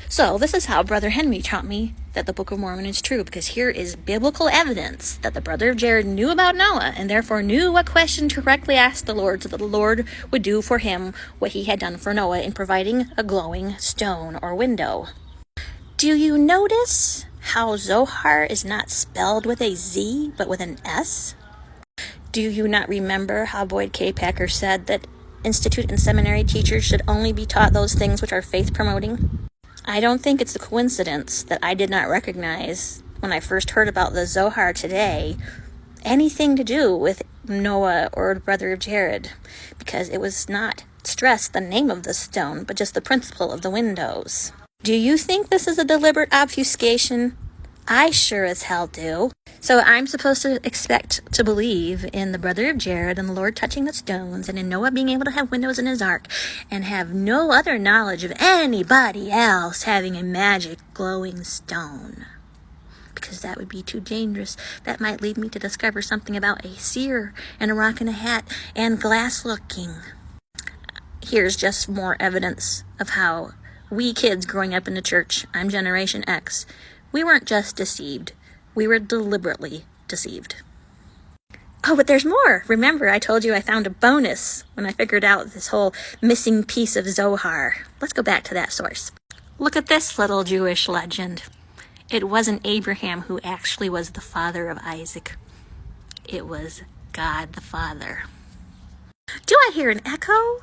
So this is how Brother Henry taught me that the Book of Mormon is true, because here is biblical evidence that the brother of Jared knew about Noah and therefore knew what question to correctly ask the Lord so that the Lord would do for him what he had done for Noah in providing a glowing stone or window. Do you notice how Tzohar is not spelled with a Z but with an S? Do you not remember how Boyd K. Packer said that institute and seminary teachers should only be taught those things which are faith-promoting? I don't think it's a coincidence that I did not recognize, when I first heard about the Tzohar today, anything to do with Noah or the brother of Jared, because it was not stressed the name of the stone, but just the principle of the windows. Do you think this is a deliberate obfuscation? I sure as hell do. So I'm supposed to expect to believe in the brother of Jared and the Lord touching the stones and in Noah being able to have windows in his ark and have no other knowledge of anybody else having a magic glowing stone. Because that would be too dangerous. That might lead me to discover something about a seer and a rock and a hat and glass looking. Here's just more evidence of how we kids growing up in the church, I'm Generation X, we weren't just deceived. We were deliberately deceived. Oh, but there's more. Remember, I told you I found a bonus when I figured out this whole missing piece of Tzohar. Let's go back to that source. Look at this little Jewish legend. It wasn't Abraham who actually was the father of Isaac. It was God the Father. Do I hear an echo?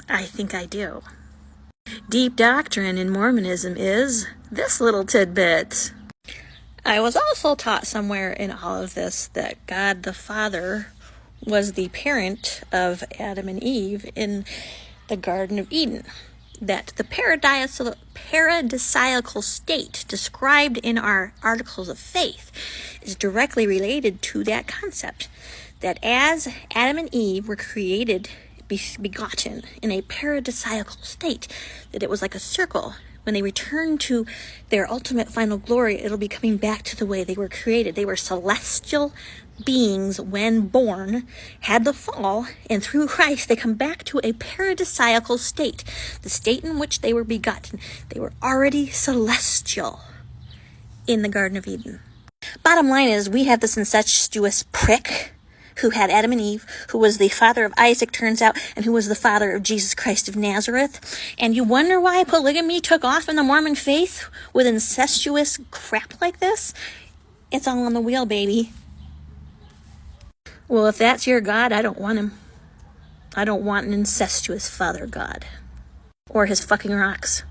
I think I do. Deep doctrine in Mormonism is this little tidbit. I was also taught somewhere in all of this that God the Father was the parent of Adam and Eve in the Garden of Eden. That the paradisiacal state described in our articles of faith is directly related to that concept. That as Adam and Eve were created, begotten in a paradisiacal state, that it was like a circle. When they return to their ultimate final glory, it'll be coming back to the way they were created. They were celestial beings when born, had the fall, and through Christ they come back to a paradisiacal state, the state in which they were begotten. They were already celestial in the Garden of Eden. Bottom line is, we have this incestuous prick who had Adam and Eve, who was the father of Isaac, turns out, and who was the father of Jesus Christ of Nazareth. And you wonder why polygamy took off in the Mormon faith with incestuous crap like this? It's all on the wheel, baby. Well, if that's your God, I don't want him. I don't want an incestuous father God. Or his fucking rocks.